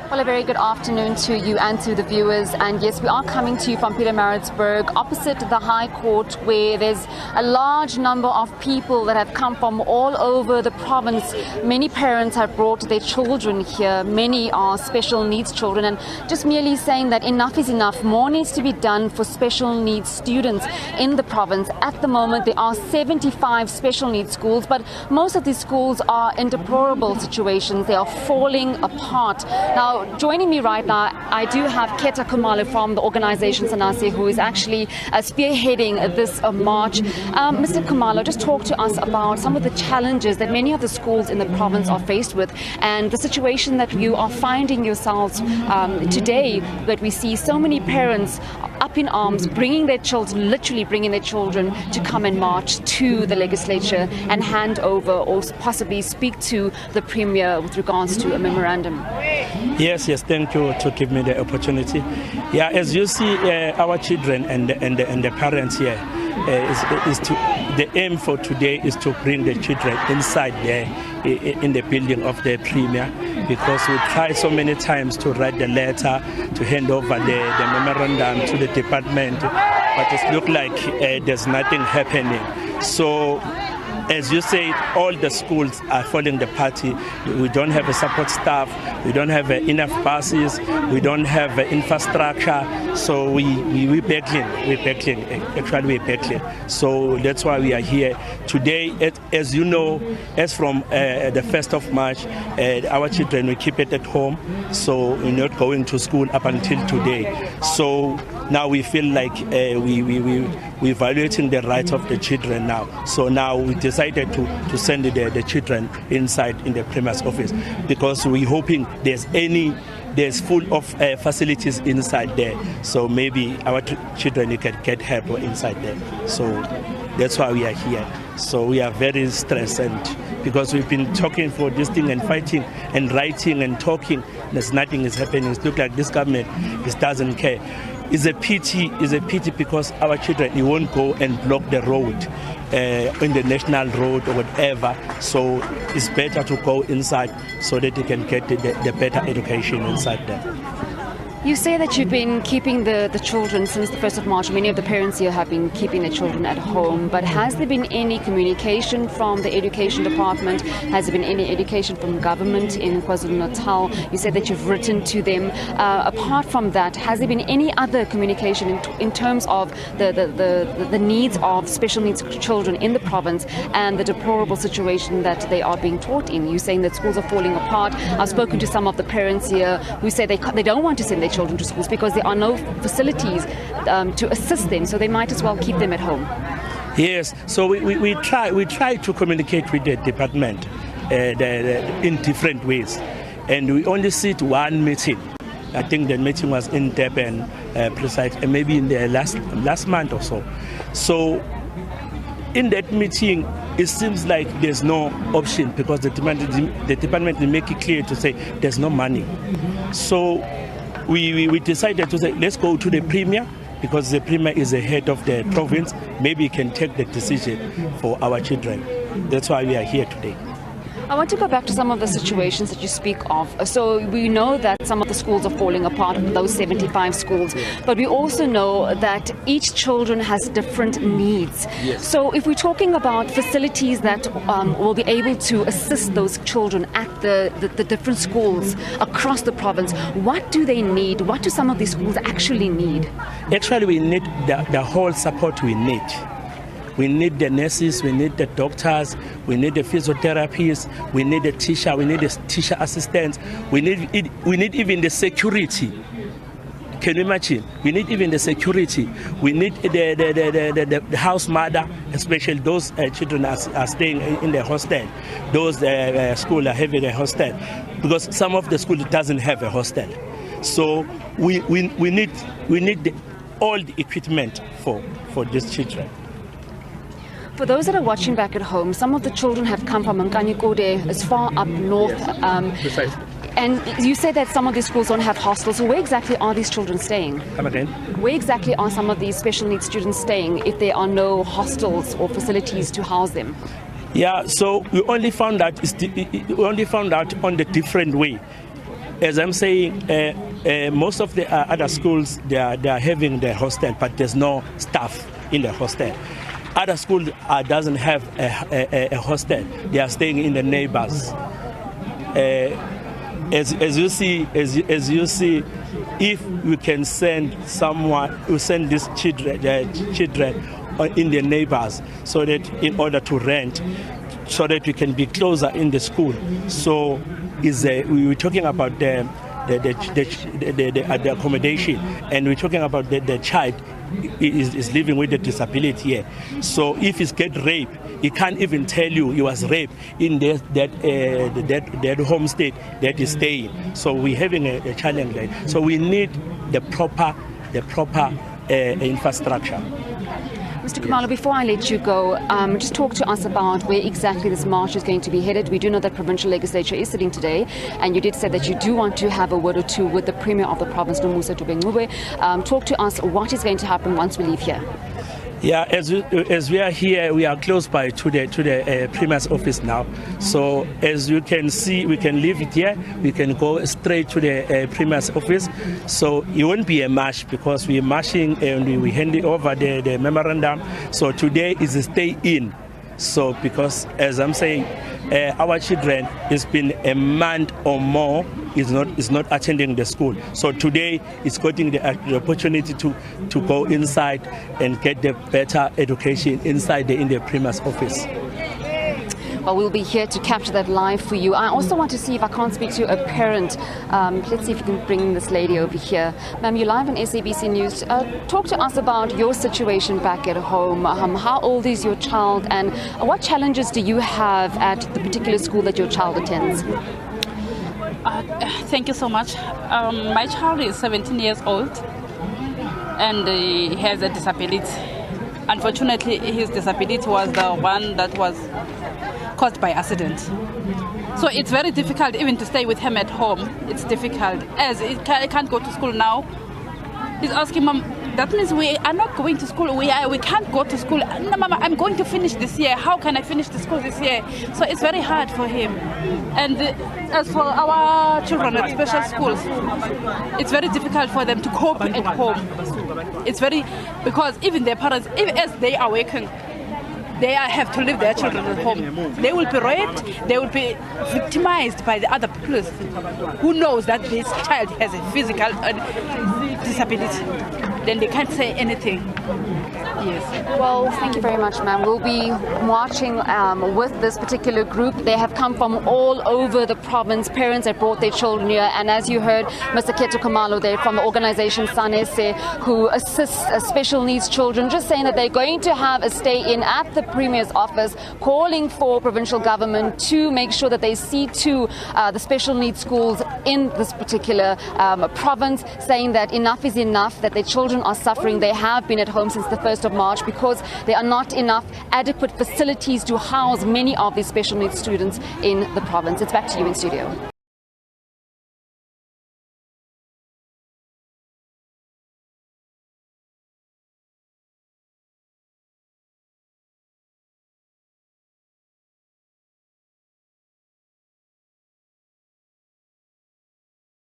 Well, a very good afternoon to you and to the viewers. And yes, we are coming to you from Pietermaritzburg, opposite the High Court, where there's a large number of people that have come from all over the province. Many parents have brought their children here. Many are special needs children, and just merely saying that enough is enough. More needs to be done for special needs students in the province. At the moment, there are 75 special needs schools, but most of these schools are in deplorable situations. They are falling apart. Now, joining me right now, I do have Keta Khumalo from the organization Sanase, who is actually spearheading this march. Mr. Khumalo, just talk to us about some of the challenges that many of the schools in the province are faced with, and the situation that you are finding yourselves today, that we see so many parents up in arms, bringing their children, literally bringing their children to come and march to the legislature and hand over or possibly speak to the Premier with regards to a memorandum. Yes, thank you to give me the opportunity. Yeah, as you see, our children and the parents here, the aim for today is to bring the children inside there in the building of the Premier, because we tried so many times to write the letter, to hand over the memorandum to the department, but it looks like there's nothing happening. So, as you say, all the schools are following the party. We don't have a support staff, we don't have enough buses, we don't have infrastructure, so we're battling, actually we're battling. So that's why we are here. Today, as you know, as from the 1st of March, our children, we keep it at home, so we're not going to school up until today. So now we feel like we're evaluating the rights of the children now. So now we decided to send the children inside in the Premier's office, because we're hoping there's full of facilities inside there. So maybe our children can get help inside there. So that's why we are here. So we are very stressed, and because we've been talking for this thing and fighting and writing and talking, there's nothing is happening. It looks like this government doesn't care. It's a pity because our children, they won't go and block the road in the national road or whatever. So it's better to go inside so that they can get the better education inside there. You say that you've been keeping the children since the 1st of March. Many of the parents here have been keeping their children at home. But has there been any communication from the education department? Has there been any education from government in Kwazulu-Natal? You said that you've written to them. Apart from that, has there been any other communication in terms of the needs of special needs children in the province and the deplorable situation that they are being taught in? You're saying that schools are falling apart. I've spoken to some of the parents here who say they don't want to send their children to schools because there are no facilities to assist them, so they might as well keep them at home. Yes, so we try to communicate with the department in different ways, and we only sit one meeting. I think the meeting was in Durban, maybe in the last month or so. So in that meeting, it seems like there's no option, because the department make it clear to say there's no money. So we decided to say, let's go to the Premier, because the Premier is the head of the province. Maybe he can take the decision for our children. That's why we are here today. I want to go back to some of the situations that you speak of. So we know that some of the schools are falling apart, those 75 schools, but we also know that each children has different needs. Yes. So if we're talking about facilities that will be able to assist those children at the different schools across the province, what do they need? What do some of these schools actually need? Actually, we need the whole support we need. We need the nurses, we need the doctors, we need the physiotherapists, we need the teacher, we need the teacher assistants, we need even the security. Can you imagine? We need even the security. We need the house mother, especially those children are staying in the hostel. Those schools are having a hostel, because some of the schools doesn't have a hostel. So we need all the equipment for these children. For those that are watching back at home, some of the children have come from Nkanyekode, as far up north. Precisely. And you said that some of these schools don't have hostels. So where exactly are these children staying? Come again? Where exactly are some of these special needs students staying if there are no hostels or facilities to house them? Yeah, so we only found out on the different way. as I'm saying, most of the other schools, they are having the hostel, but there's no staff in the hostel. Other schools doesn't have a hostel. They are staying in the neighbors. As you see, if we can send someone, we send these children in the neighbors, so that in order to rent, so that we can be closer in the school. So we were talking about the accommodation, and we're talking about the child is living with a disability here. So if he get raped, he can't even tell you he was raped in that home state that he's staying. So we're having a challenge there. So we need the proper infrastructure. Mr. Khumalo, before I let you go, just talk to us about where exactly this march is going to be headed. We do know that provincial legislature is sitting today, and you did say that you do want to have a word or two with the Premier of the province, Nomhle Ngubane. Talk to us what is going to happen once we leave here. Yeah, as we are here, we are close by to the Premier's office now. So as you can see, we can leave it here. We can go straight to the Premier's office. So it won't be a march because we're marching and we handing over the memorandum. So today is a stay in. So because as I'm saying, our children, it's been a month or more is not attending the school. So today is getting the opportunity to go inside and get the better education inside in the Premier's office. Well, we'll be here to capture that live for you. I also want to see if I can't speak to a parent. Let's see if you can bring this lady over here. Ma'am, you're live on SABC News. Talk to us about your situation back at home. How old is your child, and what challenges do you have at the particular school that your child attends? Thank you so much. My child is 17 years old and he has a disability. Unfortunately, his disability was the one that was caused by accident. So it's very difficult even to stay with him at home. It's difficult as he can't go to school now. He's asking, Mom, that means we are not going to school. We can't go to school. No, Mama, I'm going to finish this year. How can I finish the school this year? So it's very hard for him. And as for our children at special schools, it's very difficult for them to cope at home. It's because even their parents, even as they are working, they have to leave their children at home. They will be raped, they will be victimized by the other people who knows that this child has a physical disability. Then they can't say anything. Yes. Well, thank you very much, ma'am. We'll be marching with this particular group. They have come from all over the province. Parents have brought their children here. And as you heard, Mr. Khumalo there from the organization SANESE, who assists special needs children, just saying that they're going to have a stay-in at the Premier's office, calling for provincial government to make sure that they see to the special needs schools in this particular province, saying that enough is enough, that their children are suffering. They have been at home since the 1st of March because there are not enough adequate facilities to house many of these special needs students in the province. It's back to you in studio.